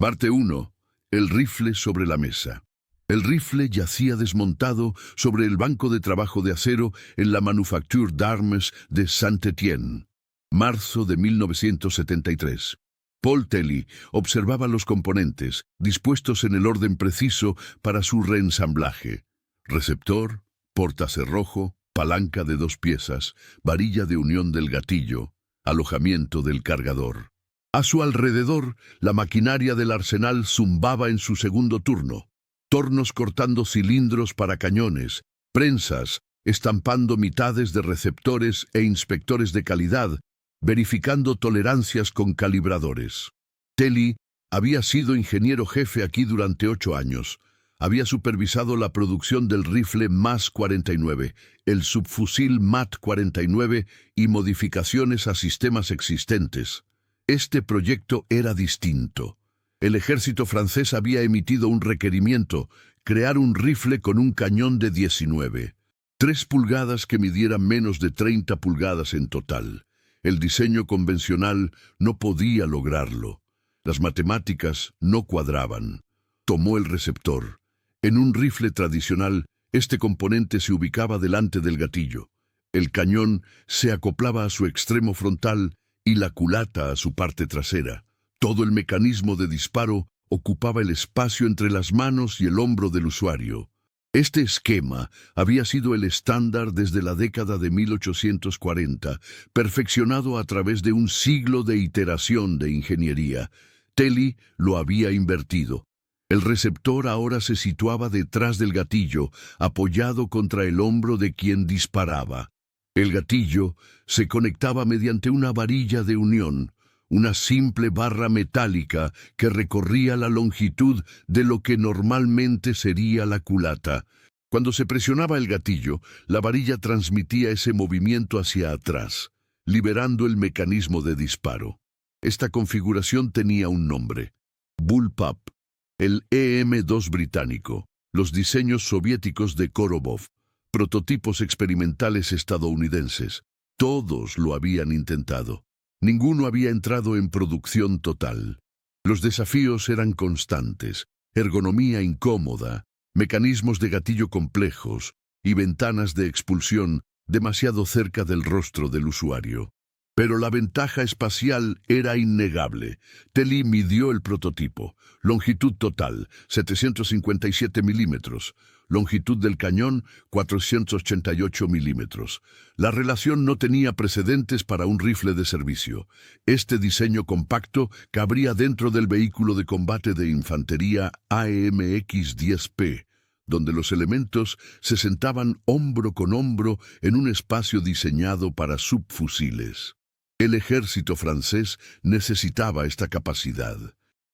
Parte 1. El rifle sobre la mesa. El rifle yacía desmontado sobre el banco de trabajo de acero en la Manufacture d'Armes de Saint-Étienne. Marzo de 1973. Paul Telly observaba los componentes, dispuestos en el orden preciso para su reensamblaje. Receptor, portacerrojo, palanca de 2 piezas, varilla de unión del gatillo, alojamiento del cargador. A su alrededor, la maquinaria del arsenal zumbaba en su segundo turno. Tornos cortando cilindros para cañones, prensas, estampando mitades de receptores e inspectores de calidad, verificando tolerancias con calibradores. Telly había sido ingeniero jefe aquí durante 8 años. Había supervisado la producción del rifle MAS-49, el subfusil MAT-49 y modificaciones a sistemas existentes. Este proyecto era distinto. El ejército francés había emitido un requerimiento: crear un rifle con un cañón de 19, 3 pulgadas que midiera menos de 30 pulgadas en total. El diseño convencional no podía lograrlo. Las matemáticas no cuadraban. Tomó el receptor. En un rifle tradicional, este componente se ubicaba delante del gatillo. El cañón se acoplaba a su extremo frontal y la culata a su parte trasera. Todo el mecanismo de disparo ocupaba el espacio entre las manos y el hombro del usuario. Este esquema había sido el estándar desde la década de 1840, perfeccionado a través de un siglo de iteración de ingeniería. Telly lo había invertido. El receptor ahora se situaba detrás del gatillo, apoyado contra el hombro de quien disparaba. El gatillo se conectaba mediante una varilla de unión, una simple barra metálica que recorría la longitud de lo que normalmente sería la culata. Cuando se presionaba el gatillo, la varilla transmitía ese movimiento hacia atrás, liberando el mecanismo de disparo. Esta configuración tenía un nombre: Bullpup. El EM-2 británico, los diseños soviéticos de Korobov, prototipos experimentales estadounidenses. Todos lo habían intentado. Ninguno había entrado en producción total. Los desafíos eran constantes: ergonomía incómoda, mecanismos de gatillo complejos y ventanas de expulsión demasiado cerca del rostro del usuario. Pero la ventaja espacial era innegable. Telly midió el prototipo. Longitud total, 757 milímetros. Longitud del cañón, 488 milímetros. La relación no tenía precedentes para un rifle de servicio. Este diseño compacto cabría dentro del vehículo de combate de infantería AMX-10P, donde los elementos se sentaban hombro con hombro en un espacio diseñado para subfusiles. El ejército francés necesitaba esta capacidad.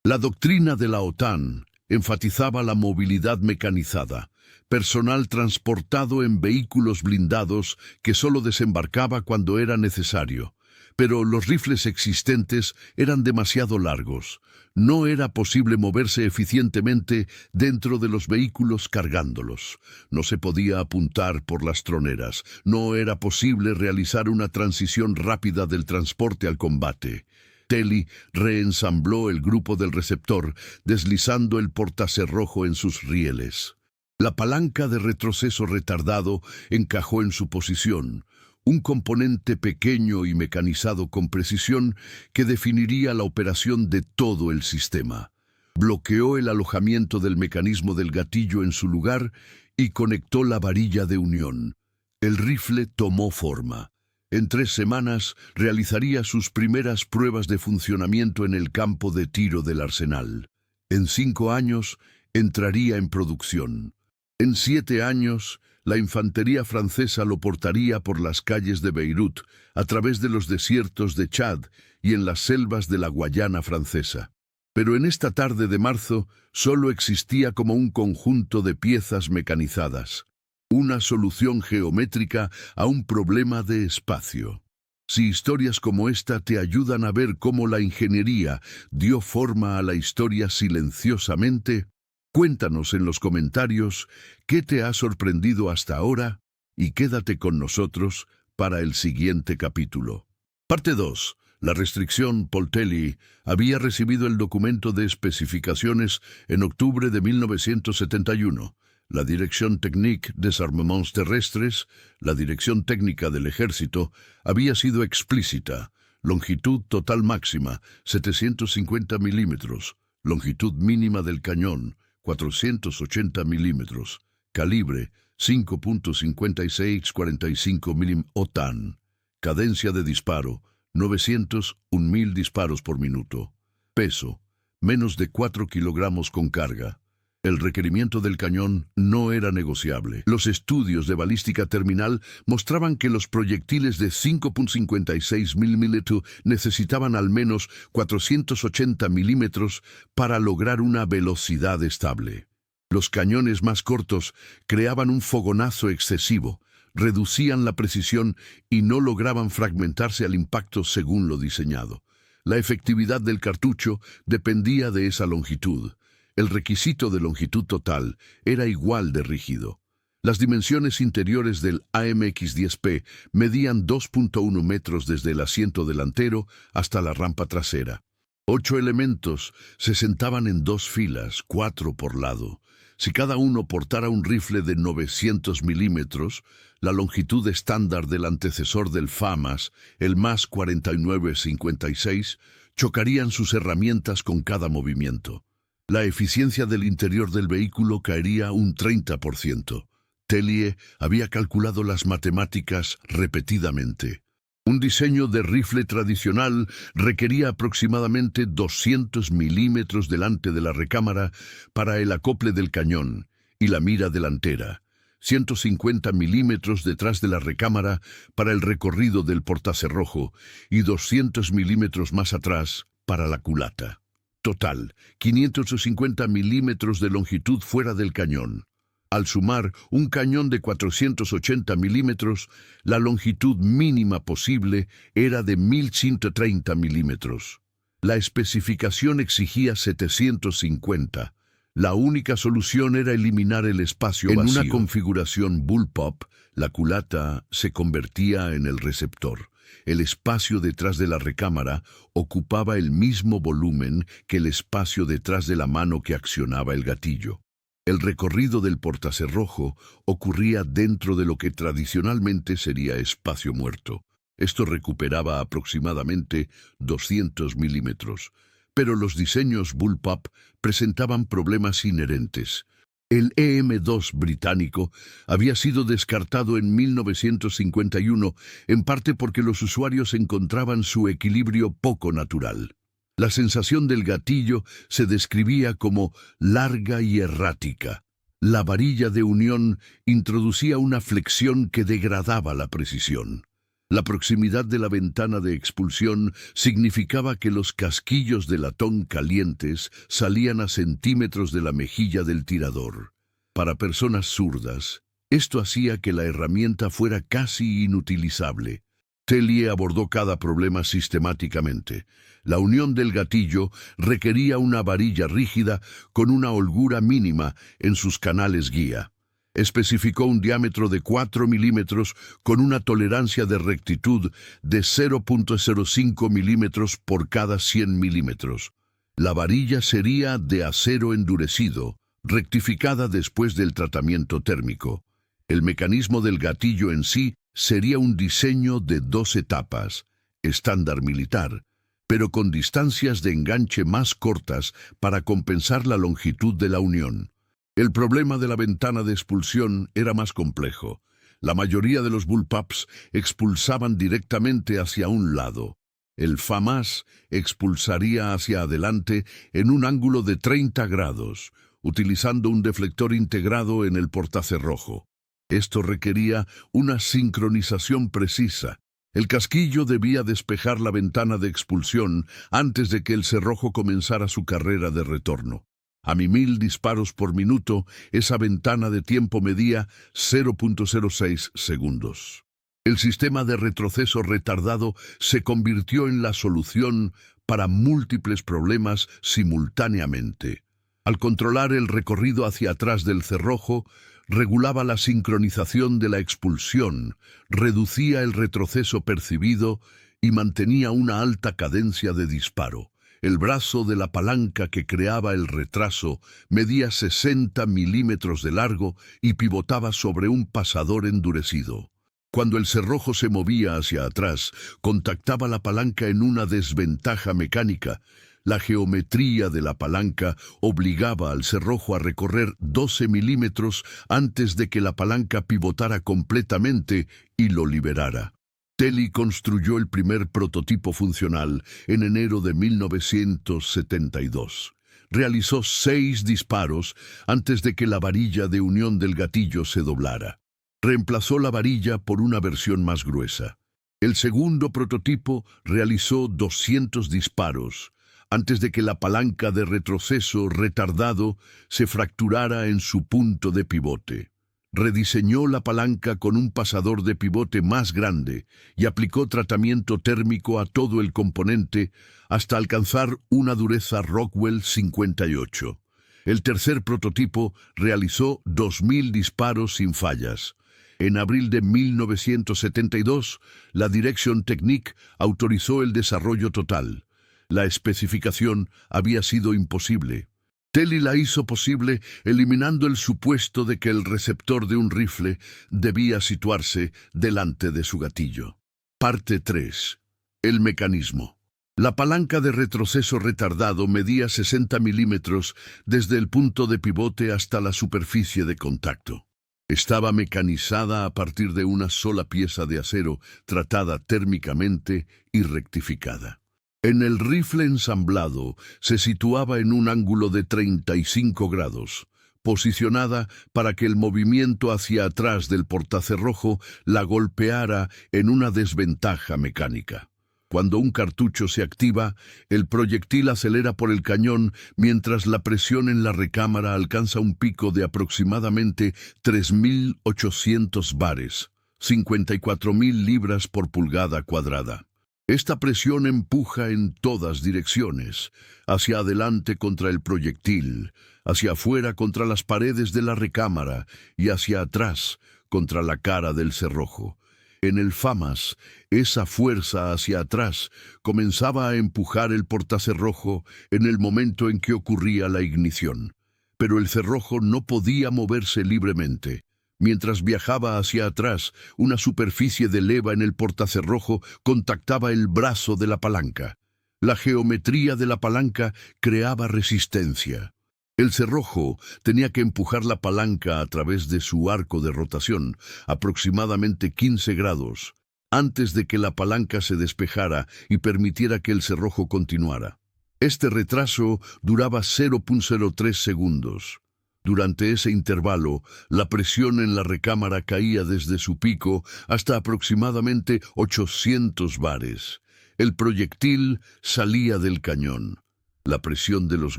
La doctrina de la OTAN enfatizaba la movilidad mecanizada, personal transportado en vehículos blindados que solo desembarcaba cuando era necesario. Pero los rifles existentes eran demasiado largos. No era posible moverse eficientemente dentro de los vehículos cargándolos. No se podía apuntar por las troneras. No era posible realizar una transición rápida del transporte al combate. Telly reensambló el grupo del receptor, deslizando el portacerrojo en sus rieles. La palanca de retroceso retardado encajó en su posición, un componente pequeño y mecanizado con precisión que definiría la operación de todo el sistema. Bloqueó el alojamiento del mecanismo del gatillo en su lugar y conectó la varilla de unión. El rifle tomó forma. En 3 semanas realizaría sus primeras pruebas de funcionamiento en el campo de tiro del arsenal. En 5 años entraría en producción. En 7 años, la infantería francesa lo portaría por las calles de Beirut, a través de los desiertos de Chad y en las selvas de la Guayana francesa. Pero en esta tarde de marzo solo existía como un conjunto de piezas mecanizadas, una solución geométrica a un problema de espacio. Si historias como esta te ayudan a ver cómo la ingeniería dio forma a la historia silenciosamente, cuéntanos en los comentarios qué te ha sorprendido hasta ahora y quédate con nosotros para el siguiente capítulo. Parte 2. La restricción Poltelli había recibido el documento de especificaciones en octubre de 1971. La Dirección Technique des Armements Terrestres, la Dirección Técnica del Ejército, había sido explícita. Longitud total máxima, 750 milímetros. Longitud mínima del cañón, 480 milímetros. Calibre, 5.5645 mm OTAN. Cadencia de disparo, 901.000 disparos por minuto. Peso, menos de 4 kilogramos con carga. El requerimiento del cañón no era negociable. Los estudios de balística terminal mostraban que los proyectiles de 5.56 mm necesitaban al menos 480 milímetros para lograr una velocidad estable. Los cañones más cortos creaban un fogonazo excesivo, reducían la precisión y no lograban fragmentarse al impacto según lo diseñado. La efectividad del cartucho dependía de esa longitud. El requisito de longitud total era igual de rígido. Las dimensiones interiores del AMX-10P medían 2.1 metros desde el asiento delantero hasta la rampa trasera. 8 elementos se sentaban en 2 filas, 4 por lado. Si cada uno portara un rifle de 900 milímetros, la longitud estándar del antecesor del FAMAS, el MAS 4956, chocarían sus herramientas con cada movimiento. La eficiencia del interior del vehículo caería un 30%. Tellier había calculado las matemáticas repetidamente. Un diseño de rifle tradicional requería aproximadamente 200 milímetros delante de la recámara para el acople del cañón y la mira delantera, 150 milímetros detrás de la recámara para el recorrido del portacerrojo y 200 milímetros más atrás para la culata. Total, 550 milímetros de longitud fuera del cañón. Al sumar un cañón de 480 milímetros, la longitud mínima posible era de 1130 milímetros. La especificación exigía 750. La única solución era eliminar el espacio vacío. En una configuración bullpup, la culata se convertía en el receptor. El espacio detrás de la recámara ocupaba el mismo volumen que el espacio detrás de la mano que accionaba el gatillo. El recorrido del portacerrojo ocurría dentro de lo que tradicionalmente sería espacio muerto. Esto recuperaba aproximadamente 200 milímetros, pero los diseños bullpup presentaban problemas inherentes. El EM-2 británico había sido descartado en 1951, en parte porque los usuarios encontraban su equilibrio poco natural. La sensación del gatillo se describía como larga y errática. La varilla de unión introducía una flexión que degradaba la precisión. La proximidad de la ventana de expulsión significaba que los casquillos de latón calientes salían a centímetros de la mejilla del tirador. Para personas zurdas, esto hacía que la herramienta fuera casi inutilizable. Tellier abordó cada problema sistemáticamente. La unión del gatillo requería una varilla rígida con una holgura mínima en sus canales guía. Especificó un diámetro de 4 milímetros con una tolerancia de rectitud de 0.05 milímetros por cada 100 milímetros. La varilla sería de acero endurecido, rectificada después del tratamiento térmico. El mecanismo del gatillo en sí sería un diseño de 2 etapas, estándar militar, pero con distancias de enganche más cortas para compensar la longitud de la unión. El problema de la ventana de expulsión era más complejo. La mayoría de los bullpups expulsaban directamente hacia un lado. El FAMAS expulsaría hacia adelante en un ángulo de 30 grados, utilizando un deflector integrado en el portacerrojo. Esto requería una sincronización precisa. El casquillo debía despejar la ventana de expulsión antes de que el cerrojo comenzara su carrera de retorno. A 1000 disparos por minuto, esa ventana de tiempo medía 0.06 segundos. El sistema de retroceso retardado se convirtió en la solución para múltiples problemas simultáneamente. Al controlar el recorrido hacia atrás del cerrojo, regulaba la sincronización de la expulsión, reducía el retroceso percibido y mantenía una alta cadencia de disparo. El brazo de la palanca que creaba el retraso medía 60 milímetros de largo y pivotaba sobre un pasador endurecido. Cuando el cerrojo se movía hacia atrás, contactaba la palanca en una desventaja mecánica. La geometría de la palanca obligaba al cerrojo a recorrer 12 milímetros antes de que la palanca pivotara completamente y lo liberara. Telly construyó el primer prototipo funcional en enero de 1972. Realizó 6 disparos antes de que la varilla de unión del gatillo se doblara. Reemplazó la varilla por una versión más gruesa. El segundo prototipo realizó 200 disparos antes de que la palanca de retroceso retardado se fracturara en su punto de pivote. Rediseñó la palanca con un pasador de pivote más grande y aplicó tratamiento térmico a todo el componente hasta alcanzar una dureza Rockwell 58. El tercer prototipo realizó 2000 disparos sin fallas. En abril de 1972, la Direction Technique autorizó el desarrollo total. La especificación había sido imposible. Telly la hizo posible eliminando el supuesto de que el receptor de un rifle debía situarse delante de su gatillo. Parte 3. El mecanismo. La palanca de retroceso retardado medía 60 milímetros desde el punto de pivote hasta la superficie de contacto. Estaba mecanizada a partir de una sola pieza de acero tratada térmicamente y rectificada. En el rifle ensamblado se situaba en un ángulo de 35 grados, posicionada para que el movimiento hacia atrás del portacerrojo la golpeara en una desventaja mecánica. Cuando un cartucho se activa, el proyectil acelera por el cañón mientras la presión en la recámara alcanza un pico de aproximadamente 3.800 bares, 54.000 libras por pulgada cuadrada. Esta presión empuja en todas direcciones, hacia adelante contra el proyectil, hacia afuera contra las paredes de la recámara y hacia atrás contra la cara del cerrojo. En el FAMAS, esa fuerza hacia atrás comenzaba a empujar el portacerrojo en el momento en que ocurría la ignición. Pero el cerrojo no podía moverse libremente. Mientras viajaba hacia atrás, una superficie de leva en el portacerrojo contactaba el brazo de la palanca. La geometría de la palanca creaba resistencia. El cerrojo tenía que empujar la palanca a través de su arco de rotación, aproximadamente 15 grados, antes de que la palanca se despejara y permitiera que el cerrojo continuara. Este retraso duraba 0.03 segundos. Durante ese intervalo, la presión en la recámara caía desde su pico hasta aproximadamente 800 bares. El proyectil salía del cañón. La presión de los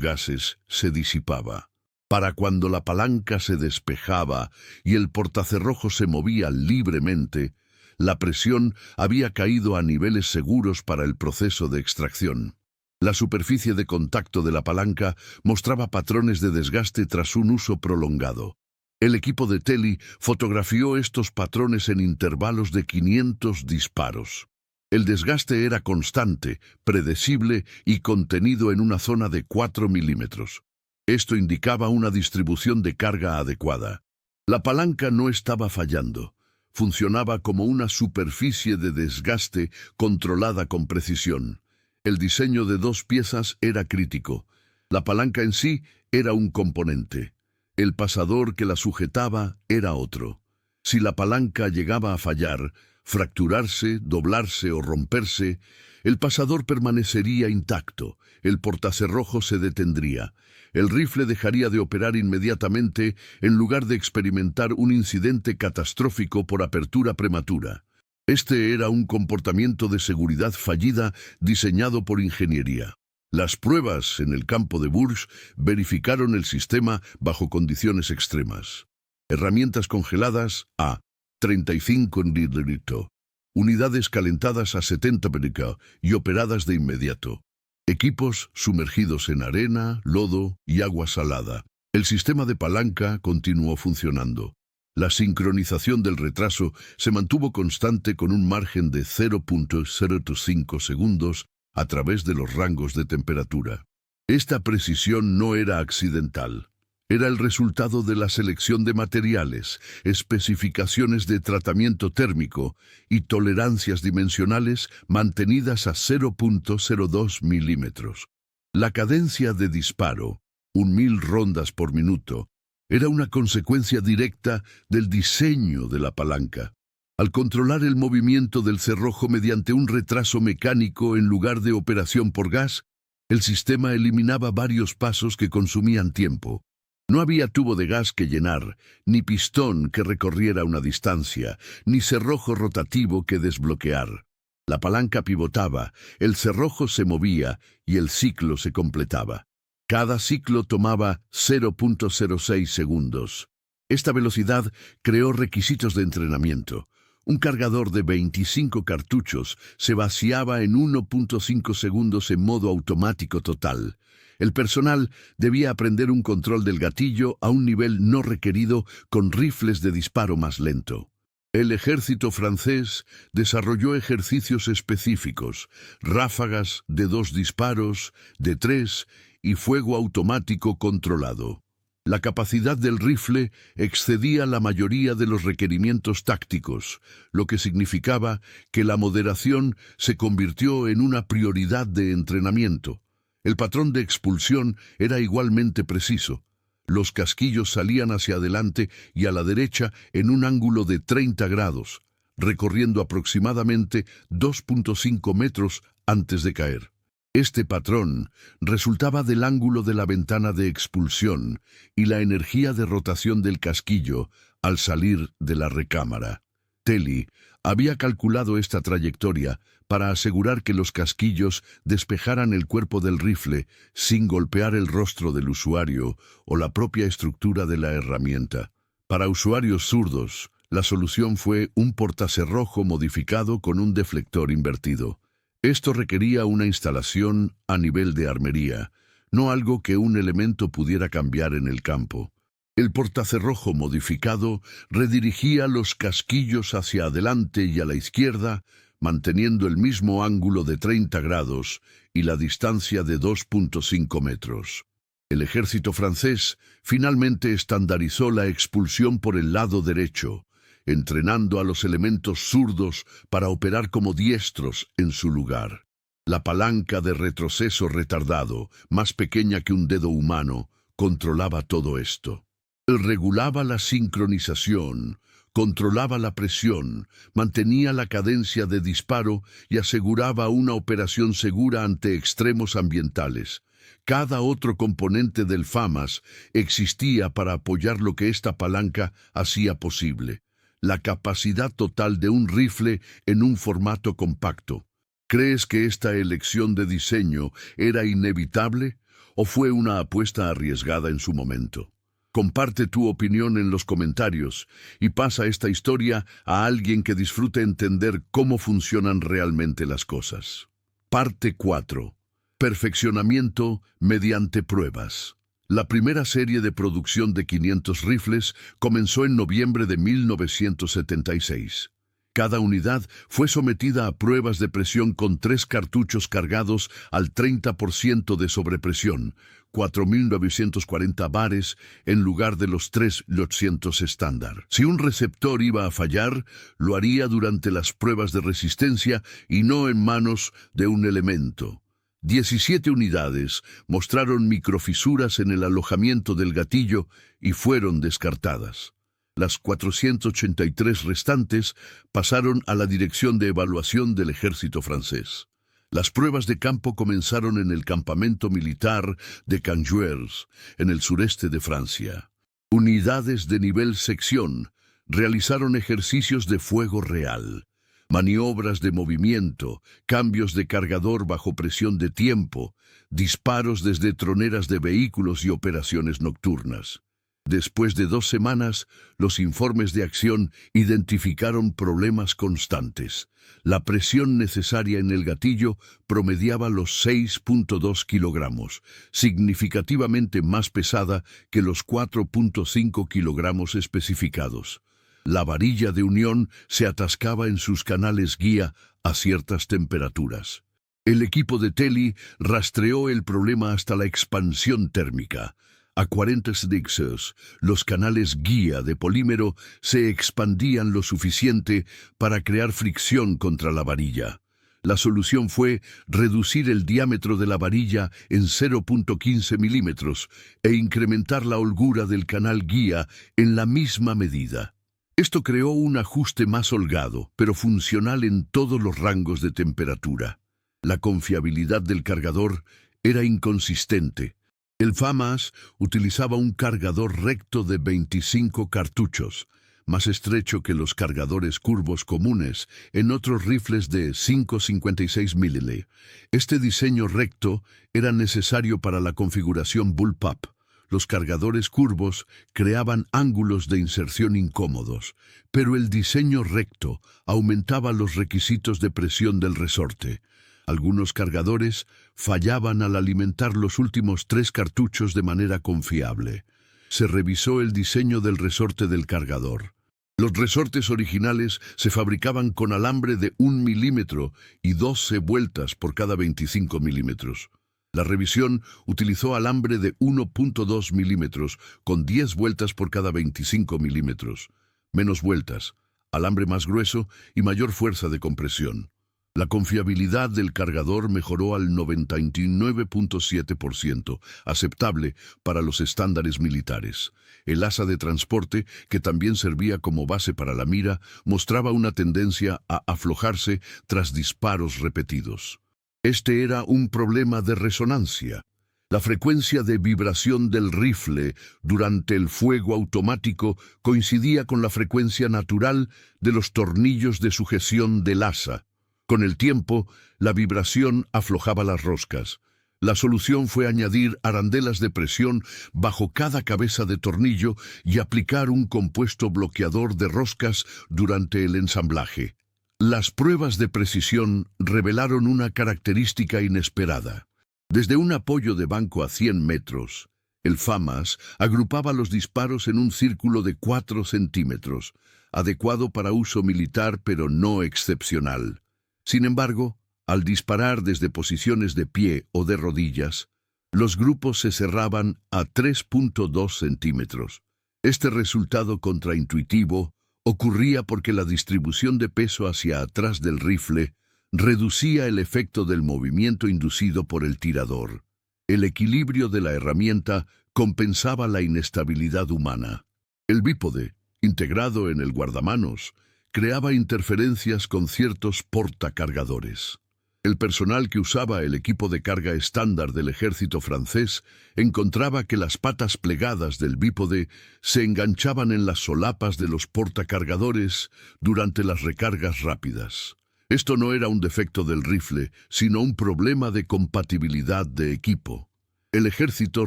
gases se disipaba. Para cuando la palanca se despejaba y el portacerrojo se movía libremente, la presión había caído a niveles seguros para el proceso de extracción. La superficie de contacto de la palanca mostraba patrones de desgaste tras un uso prolongado. El equipo de Telly fotografió estos patrones en intervalos de 500 disparos. El desgaste era constante, predecible y contenido en una zona de 4 milímetros. Esto indicaba una distribución de carga adecuada. La palanca no estaba fallando. Funcionaba como una superficie de desgaste controlada con precisión. El diseño de 2 piezas era crítico. La palanca en sí era un componente. El pasador que la sujetaba era otro. Si la palanca llegaba a fallar, fracturarse, doblarse o romperse, el pasador permanecería intacto, el portacerrojo se detendría. El rifle dejaría de operar inmediatamente en lugar de experimentar un incidente catastrófico por apertura prematura. Este era un comportamiento de seguridad fallida diseñado por ingeniería. Las pruebas en el campo de Bourges verificaron el sistema bajo condiciones extremas. Herramientas congeladas a 35 °C, unidades calentadas a 70 °C y operadas de inmediato. Equipos sumergidos en arena, lodo y agua salada. El sistema de palanca continuó funcionando. La sincronización del retraso se mantuvo constante con un margen de 0.05 segundos a través de los rangos de temperatura. Esta precisión no era accidental. Era el resultado de la selección de materiales, especificaciones de tratamiento térmico y tolerancias dimensionales mantenidas a 0.02 milímetros. La cadencia de disparo, 1000 rondas por minuto, era una consecuencia directa del diseño de la palanca. Al controlar el movimiento del cerrojo mediante un retraso mecánico en lugar de operación por gas, el sistema eliminaba varios pasos que consumían tiempo. No había tubo de gas que llenar, ni pistón que recorriera una distancia, ni cerrojo rotativo que desbloquear. La palanca pivotaba, el cerrojo se movía y el ciclo se completaba. Cada ciclo tomaba 0.06 segundos. Esta velocidad creó requisitos de entrenamiento. Un cargador de 25 cartuchos se vaciaba en 1.5 segundos en modo automático total. El personal debía aprender un control del gatillo a un nivel no requerido con rifles de disparo más lento. El ejército francés desarrolló ejercicios específicos, ráfagas de 2 disparos, de 3 y fuego automático controlado. La capacidad del rifle excedía la mayoría de los requerimientos tácticos, lo que significaba que la moderación se convirtió en una prioridad de entrenamiento. El patrón de expulsión era igualmente preciso. Los casquillos salían hacia adelante y a la derecha en un ángulo de 30 grados, recorriendo aproximadamente 2.5 metros antes de caer. Este patrón resultaba del ángulo de la ventana de expulsión y la energía de rotación del casquillo al salir de la recámara. Telly había calculado esta trayectoria para asegurar que los casquillos despejaran el cuerpo del rifle sin golpear el rostro del usuario o la propia estructura de la herramienta. Para usuarios zurdos, la solución fue un portacerrojo modificado con un deflector invertido. Esto requería una instalación a nivel de armería, no algo que un elemento pudiera cambiar en el campo. El portacerrojo modificado redirigía los casquillos hacia adelante y a la izquierda, manteniendo el mismo ángulo de 30 grados y la distancia de 2.5 metros. El ejército francés finalmente estandarizó la expulsión por el lado derecho, entrenando a los elementos zurdos para operar como diestros en su lugar. La palanca de retroceso retardado, más pequeña que un dedo humano, controlaba todo esto. Regulaba la sincronización, controlaba la presión, mantenía la cadencia de disparo y aseguraba una operación segura ante extremos ambientales. Cada otro componente del FAMAS existía para apoyar lo que esta palanca hacía posible. La capacidad total de un rifle en un formato compacto. ¿Crees que esta elección de diseño era inevitable o fue una apuesta arriesgada en su momento? Comparte tu opinión en los comentarios y pasa esta historia a alguien que disfrute entender cómo funcionan realmente las cosas. Parte 4. Perfeccionamiento mediante pruebas. La primera serie de producción de 500 rifles comenzó en noviembre de 1976. Cada unidad fue sometida a pruebas de presión con 3 cartuchos cargados al 30% de sobrepresión, 4.940 bares en lugar de los 3.800 estándar. Si un receptor iba a fallar, lo haría durante las pruebas de resistencia y no en manos de un elemento. 17 unidades mostraron microfisuras en el alojamiento del gatillo y fueron descartadas. Las 483 restantes pasaron a la Dirección de Evaluación del Ejército francés. Las pruebas de campo comenzaron en el campamento militar de Canjuers, en el sureste de Francia. Unidades de nivel sección realizaron ejercicios de fuego real, maniobras de movimiento, cambios de cargador bajo presión de tiempo, disparos desde troneras de vehículos y operaciones nocturnas. Después de 2 semanas, los informes de acción identificaron problemas constantes. La presión necesaria en el gatillo promediaba los 6.2 kilogramos, significativamente más pesada que los 4.5 kilogramos especificados. La varilla de unión se atascava en sus canales guía a ciertas temperaturas. El equipo de Telly rastreó el problema hasta la expansión térmica. A 40 Celsius, los canales guía de polímero se expandían lo suficiente para crear fricción contra la varilla. La solución fue reducir el diámetro de la varilla en 0.15 milímetros e incrementar la holgura del canal guía en la misma medida. Esto creó un ajuste más holgado, pero funcional en todos los rangos de temperatura. La confiabilidad del cargador era inconsistente. El FAMAS utilizaba un cargador recto de 25 cartuchos, más estrecho que los cargadores curvos comunes en otros rifles de 5,56 mm. Este diseño recto era necesario para la configuración bullpup. Los cargadores curvos creaban ángulos de inserción incómodos, pero el diseño recto aumentaba los requisitos de presión del resorte. Algunos cargadores fallaban al alimentar los últimos 3 cartuchos de manera confiable. Se revisó el diseño del resorte del cargador. Los resortes originales se fabricaban con alambre de 1 milímetro y 12 vueltas por cada 25 milímetros. La revisión utilizó alambre de 1.2 milímetros con 10 vueltas por cada 25 milímetros. Menos vueltas, alambre más grueso y mayor fuerza de compresión. La confiabilidad del cargador mejoró al 99.7%, aceptable para los estándares militares. El asa de transporte, que también servía como base para la mira, mostraba una tendencia a aflojarse tras disparos repetidos. Este era un problema de resonancia. La frecuencia de vibración del rifle durante el fuego automático coincidía con la frecuencia natural de los tornillos de sujeción del asa. Con el tiempo, la vibración aflojaba las roscas. La solución fue añadir arandelas de presión bajo cada cabeza de tornillo y aplicar un compuesto bloqueador de roscas durante el ensamblaje. Las pruebas de precisión revelaron una característica inesperada. Desde un apoyo de banco a 100 metros, el FAMAS agrupaba los disparos en un círculo de 4 centímetros, adecuado para uso militar pero no excepcional. Sin embargo, al disparar desde posiciones de pie o de rodillas, los grupos se cerraban a 3.2 centímetros. Este resultado contraintuitivo ocurría porque la distribución de peso hacia atrás del rifle reducía el efecto del movimiento inducido por el tirador. El equilibrio de la herramienta compensaba la inestabilidad humana. El bípode, integrado en el guardamanos, creaba interferencias con ciertos portacargadores. El personal que usaba el equipo de carga estándar del ejército francés encontraba que las patas plegadas del bípode se enganchaban en las solapas de los portacargadores durante las recargas rápidas. Esto no era un defecto del rifle, sino un problema de compatibilidad de equipo. El ejército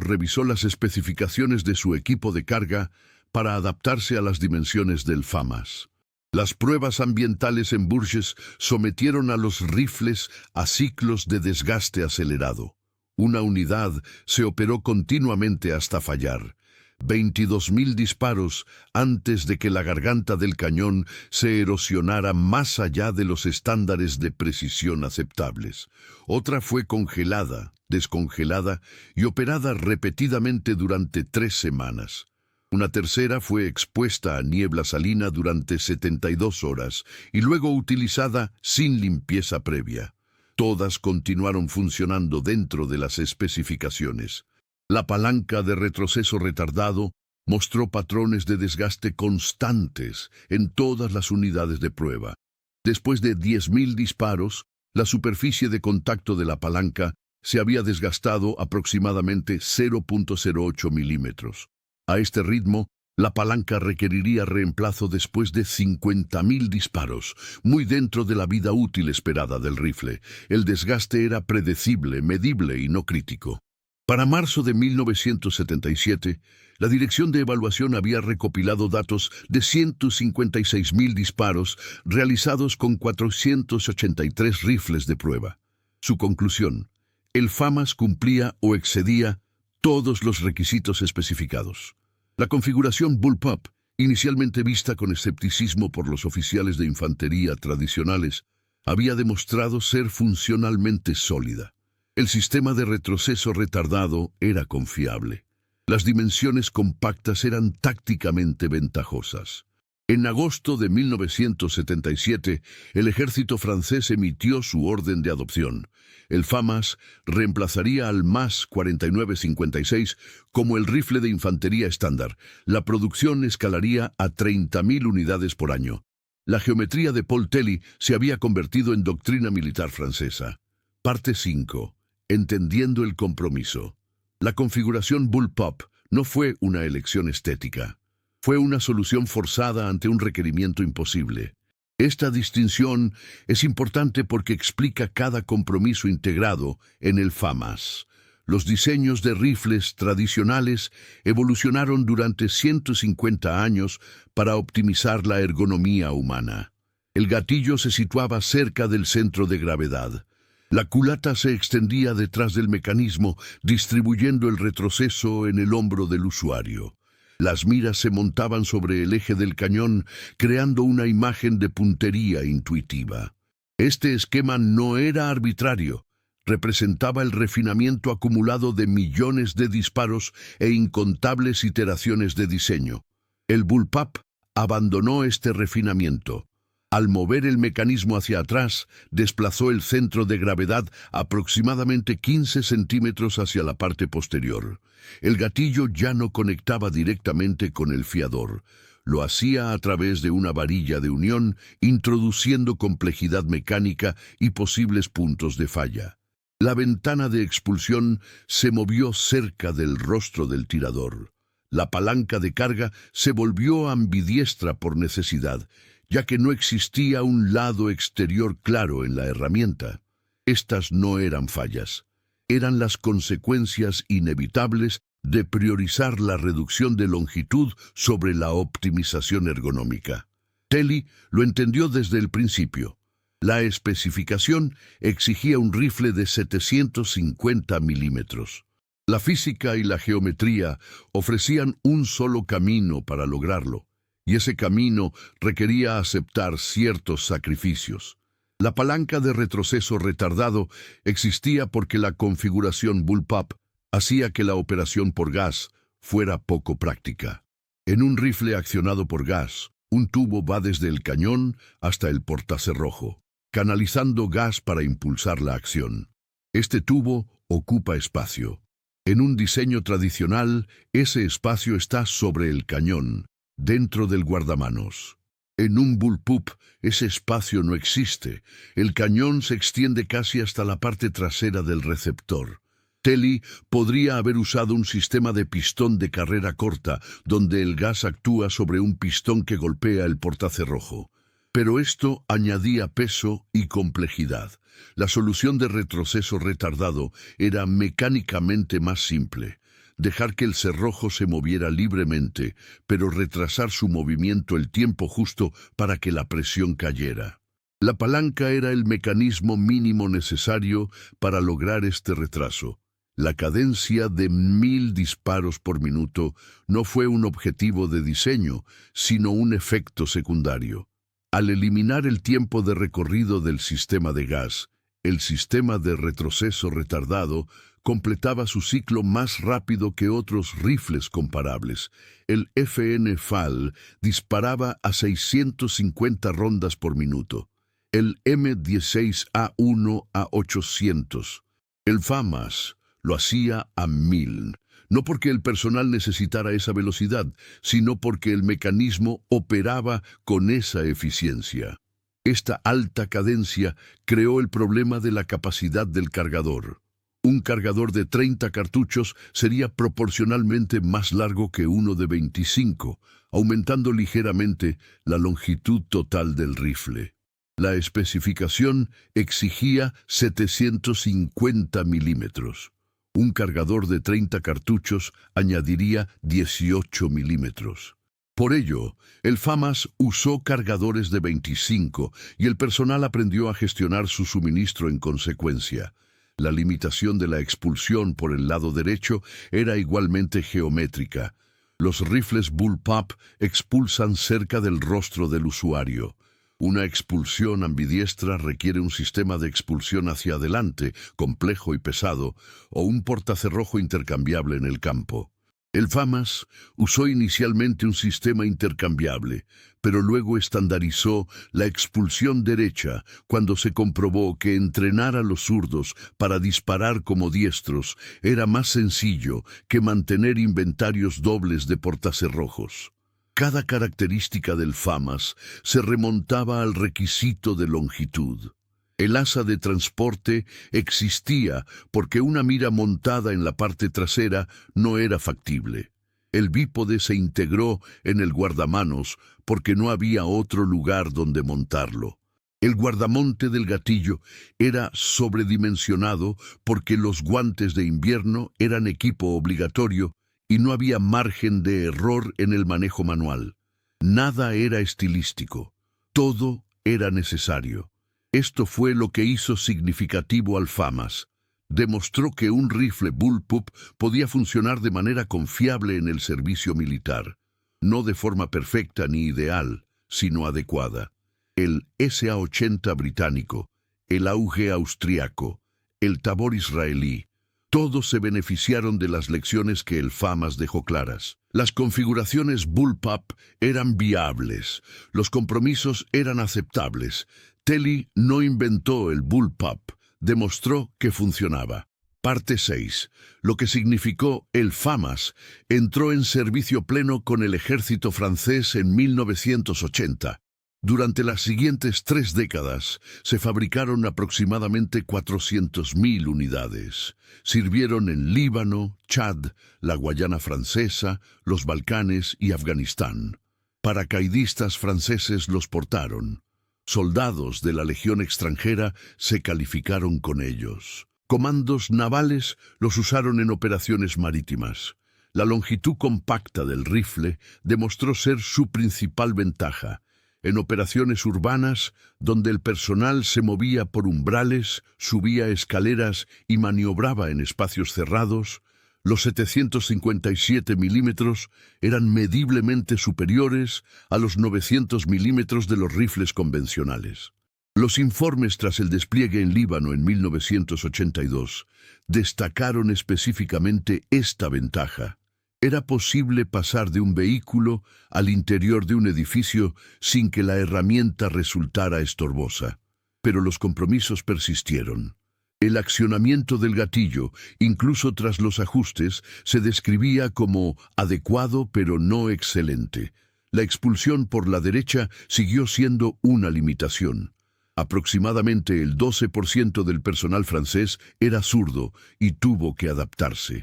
revisó las especificaciones de su equipo de carga para adaptarse a las dimensiones del FAMAS. Las pruebas ambientales en Bourges sometieron a los rifles a ciclos de desgaste acelerado. Una unidad se operó continuamente hasta fallar. 22.000 disparos antes de que la garganta del cañón se erosionara más allá de los estándares de precisión aceptables. Otra fue congelada, descongelada y operada repetidamente durante 3 semanas. Una tercera fue expuesta a niebla salina durante 72 horas y luego utilizada sin limpieza previa. Todas continuaron funcionando dentro de las especificaciones. La palanca de retroceso retardado mostró patrones de desgaste constantes en todas las unidades de prueba. Después de 10.000 disparos, la superficie de contacto de la palanca se había desgastado aproximadamente 0.08 milímetros. A este ritmo, la palanca requeriría reemplazo después de 50.000 disparos, muy dentro de la vida útil esperada del rifle. El desgaste era predecible, medible y no crítico. Para marzo de 1977, la Dirección de Evaluación había recopilado datos de 156.000 disparos realizados con 483 rifles de prueba. Su conclusión: el FAMAS cumplía o excedía todos los requisitos especificados. La configuración bullpup Inicialmente vista con escepticismo por los oficiales de infantería tradicionales, había demostrado ser funcionalmente sólida. El sistema de retroceso retardado era confiable. Las dimensiones compactas eran tácticamente ventajosas. En agosto de 1977, el ejército francés emitió su orden de adopción. El FAMAS reemplazaría al MAS 4956 como el rifle de infantería estándar. La producción escalaría a 30.000 unidades por año. La geometría de Paul Telly se había convertido en doctrina militar francesa. Parte 5. Entendiendo el compromiso. La configuración Bullpup no fue una elección estética. Fue una solución forzada ante un requerimiento imposible. Esta distinción es importante porque explica cada compromiso integrado en el FAMAS. Los diseños de rifles tradicionales evolucionaron durante 150 años para optimizar la ergonomía humana. El gatillo se situaba cerca del centro de gravedad. La culata se extendía detrás del mecanismo, distribuyendo el retroceso en el hombro del usuario. Las miras se montaban sobre el eje del cañón, creando una imagen de puntería intuitiva. Este esquema no era arbitrario. Representaba el refinamiento acumulado de millones de disparos e incontables iteraciones de diseño. El Bullpup abandonó este refinamiento. Al mover el mecanismo hacia atrás, desplazó el centro de gravedad aproximadamente 15 centímetros hacia la parte posterior. El gatillo ya no conectaba directamente con el fiador. Lo hacía a través de una varilla de unión, introduciendo complejidad mecánica y posibles puntos de falla. La ventana de expulsión se movió cerca del rostro del tirador. La palanca de carga se volvió ambidiestra por necesidad, ya que no existía un lado exterior claro en la herramienta. Estas no eran fallas. Eran las consecuencias inevitables de priorizar la reducción de longitud sobre la optimización ergonómica. Telly lo entendió desde el principio. La especificación exigía un rifle de 750 milímetros. La física y la geometría ofrecían un solo camino para lograrlo, y ese camino requería aceptar ciertos sacrificios. La palanca de retroceso retardado existía porque la configuración Bullpup hacía que la operación por gas fuera poco práctica. En un rifle accionado por gas, un tubo va desde el cañón hasta el portacerrojo, canalizando gas para impulsar la acción. Este tubo ocupa espacio. En un diseño tradicional, ese espacio está sobre el cañón, dentro del guardamanos. En un Bullpup, ese espacio no existe. El cañón se extiende casi hasta la parte trasera del receptor. Telly podría haber usado un sistema de pistón de carrera corta, donde el gas actúa sobre un pistón que golpea el portacerrojo. Pero esto añadía peso y complejidad. La solución de retroceso retardado era mecánicamente más simple. Dejar que el cerrojo se moviera libremente, pero retrasar su movimiento el tiempo justo para que la presión cayera. La palanca era el mecanismo mínimo necesario para lograr este retraso. La cadencia de 1000 disparos por minuto no fue un objetivo de diseño, sino un efecto secundario. Al eliminar el tiempo de recorrido del sistema de gas, el sistema de retroceso retardado completaba su ciclo más rápido que otros rifles comparables. El FN FAL disparaba a 650 rondas por minuto. El M16A1 a 800. El FAMAS lo hacía a 1000. No porque el personal necesitara esa velocidad, sino porque el mecanismo operaba con esa eficiencia. Esta alta cadencia creó el problema de la capacidad del cargador. Un cargador de 30 cartuchos sería proporcionalmente más largo que uno de 25, aumentando ligeramente la longitud total del rifle. La especificación exigía 750 milímetros. Un cargador de 30 cartuchos añadiría 18 milímetros. Por ello, el FAMAS usó cargadores de 25 y el personal aprendió a gestionar su suministro en consecuencia. La limitación de la expulsión por el lado derecho era igualmente geométrica. Los rifles Bullpup expulsan cerca del rostro del usuario. Una expulsión ambidiestra requiere un sistema de expulsión hacia adelante, complejo y pesado, o un portacerrojo intercambiable en el campo. El FAMAS usó inicialmente un sistema intercambiable, pero luego estandarizó la expulsión derecha cuando se comprobó que entrenar a los zurdos para disparar como diestros era más sencillo que mantener inventarios dobles de portacerrojos. Cada característica del FAMAS se remontaba al requisito de longitud. El asa de transporte existía porque una mira montada en la parte trasera no era factible. El bípode se integró en el guardamanos porque no había otro lugar donde montarlo. El guardamonte del gatillo era sobredimensionado porque los guantes de invierno eran equipo obligatorio y no había margen de error en el manejo manual. Nada era estilístico, todo era necesario. Esto fue lo que hizo significativo al FAMAS. Demostró que un rifle Bullpup podía funcionar de manera confiable en el servicio militar, no de forma perfecta ni ideal, sino adecuada. El SA-80 británico, el AUG austriaco, el Tabor israelí, todos se beneficiaron de las lecciones que el FAMAS dejó claras. Las configuraciones Bullpup eran viables, los compromisos eran aceptables. Telly no inventó el Bullpup, demostró que funcionaba. Parte 6. Lo que significó el FAMAS entró en servicio pleno con el ejército francés en 1980. Durante las siguientes 3 décadas se fabricaron aproximadamente 400.000 unidades. Sirvieron en Líbano, Chad, la Guayana Francesa, los Balcanes y Afganistán. Paracaidistas franceses los portaron. Soldados de la Legión extranjera se calificaron con ellos. Comandos navales los usaron en operaciones marítimas. La longitud compacta del rifle demostró ser su principal ventaja. En operaciones urbanas, donde el personal se movía por umbrales, subía escaleras y maniobraba en espacios cerrados, los 757 milímetros eran mediblemente superiores a los 900 milímetros de los rifles convencionales. Los informes tras el despliegue en Líbano en 1982 destacaron específicamente esta ventaja. Era posible pasar de un vehículo al interior de un edificio sin que la herramienta resultara estorbosa. Pero los compromisos persistieron. El accionamiento del gatillo, incluso tras los ajustes, se describía como adecuado pero no excelente. La expulsión por la derecha siguió siendo una limitación. Aproximadamente el 12% del personal francés era zurdo y tuvo que adaptarse.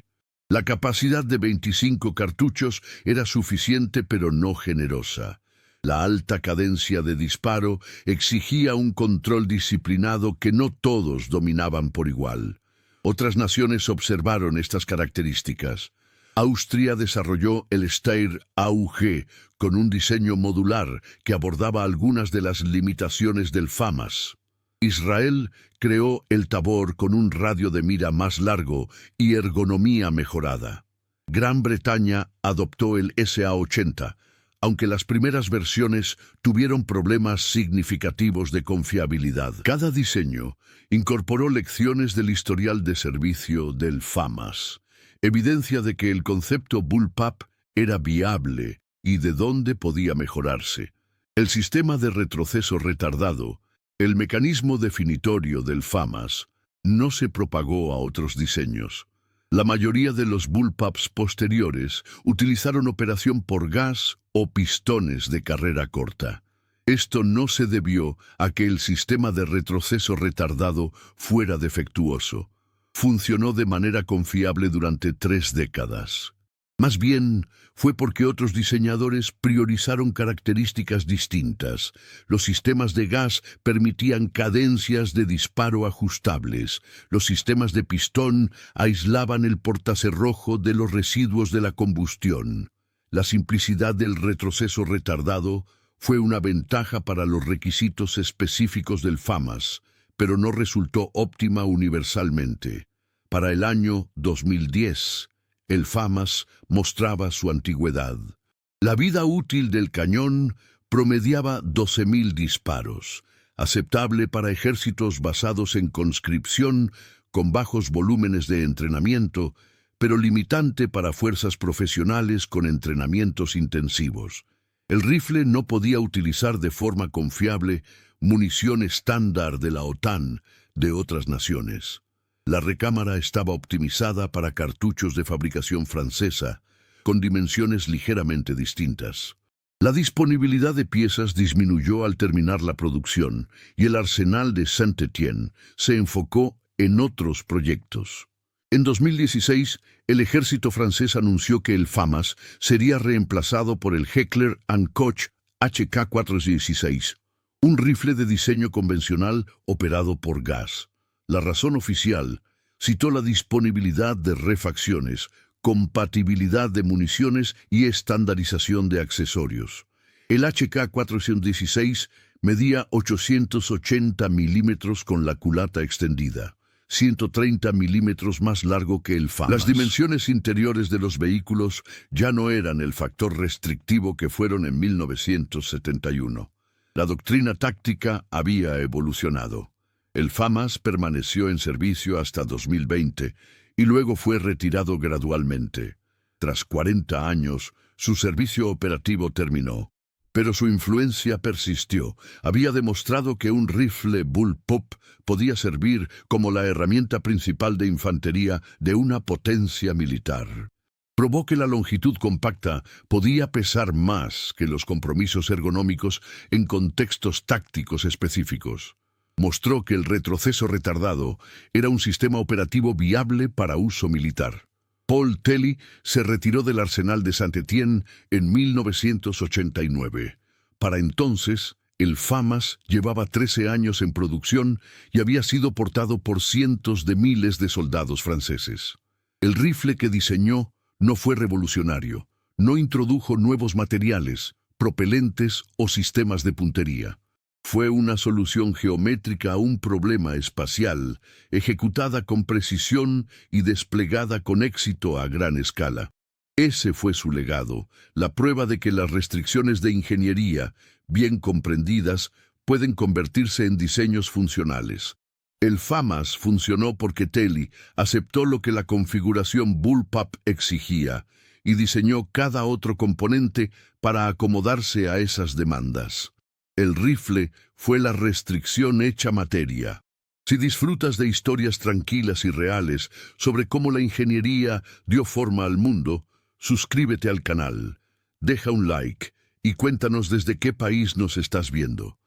La capacidad de 25 cartuchos era suficiente pero no generosa. La alta cadencia de disparo exigía un control disciplinado que no todos dominaban por igual. Otras naciones observaron estas características. Austria desarrolló el Steyr AUG con un diseño modular que abordaba algunas de las limitaciones del FAMAS. Israel creó el Tabor con un radio de mira más largo y ergonomía mejorada. Gran Bretaña adoptó el SA-80, aunque las primeras versiones tuvieron problemas significativos de confiabilidad. Cada diseño incorporó lecciones del historial de servicio del FAMAS, evidencia de que el concepto Bullpup era viable y de dónde podía mejorarse. El sistema de retroceso retardado, el mecanismo definitorio del FAMAS, no se propagó a otros diseños. La mayoría de los Bullpups posteriores utilizaron operación por gas o pistones de carrera corta. Esto no se debió a que el sistema de retroceso retardado fuera defectuoso. Funcionó de manera confiable durante 3 décadas. Más bien, fue porque otros diseñadores priorizaron características distintas. Los sistemas de gas permitían cadencias de disparo ajustables. Los sistemas de pistón aislaban el portacerrojo de los residuos de la combustión. La simplicidad del retroceso retardado fue una ventaja para los requisitos específicos del FAMAS, pero no resultó óptima universalmente. Para el año 2010, el FAMAS mostraba su antigüedad. La vida útil del cañón promediaba 12.000 disparos, aceptable para ejércitos basados en conscripción con bajos volúmenes de entrenamiento, pero limitante para fuerzas profesionales con entrenamientos intensivos. El rifle no podía utilizar de forma confiable munición estándar de la OTAN de otras naciones. La recámara estaba optimizada para cartuchos de fabricación francesa, con dimensiones ligeramente distintas. La disponibilidad de piezas disminuyó al terminar la producción y el arsenal de Saint-Étienne se enfocó en otros proyectos. En 2016, el ejército francés anunció que el FAMAS sería reemplazado por el Heckler & Koch HK-416, un rifle de diseño convencional operado por gas. La razón oficial citó la disponibilidad de refacciones, compatibilidad de municiones y estandarización de accesorios. El HK-416 medía 880 milímetros con la culata extendida, 130 milímetros más largo que el FAMAS. Las dimensiones interiores de los vehículos ya no eran el factor restrictivo que fueron en 1971. La doctrina táctica había evolucionado. El FAMAS permaneció en servicio hasta 2020 y luego fue retirado gradualmente. Tras 40 años, su servicio operativo terminó, pero su influencia persistió. Había demostrado que un rifle bullpup podía servir como la herramienta principal de infantería de una potencia militar. Probó que la longitud compacta podía pesar más que los compromisos ergonómicos en contextos tácticos específicos. Mostró que el retroceso retardado era un sistema operativo viable para uso militar. Paul Telly se retiró del arsenal de Saint-Étienne en 1989. Para entonces, el FAMAS llevaba 13 años en producción y había sido portado por cientos de miles de soldados franceses. El rifle que diseñó no fue revolucionario, no introdujo nuevos materiales, propelentes o sistemas de puntería. Fue una solución geométrica a un problema espacial, ejecutada con precisión y desplegada con éxito a gran escala. Ese fue su legado, la prueba de que las restricciones de ingeniería, bien comprendidas, pueden convertirse en diseños funcionales. El FAMAS funcionó porque Telly aceptó lo que la configuración bullpup exigía y diseñó cada otro componente para acomodarse a esas demandas. El rifle fue la restricción hecha materia. Si disfrutas de historias tranquilas y reales sobre cómo la ingeniería dio forma al mundo, suscríbete al canal, deja un like y cuéntanos desde qué país nos estás viendo.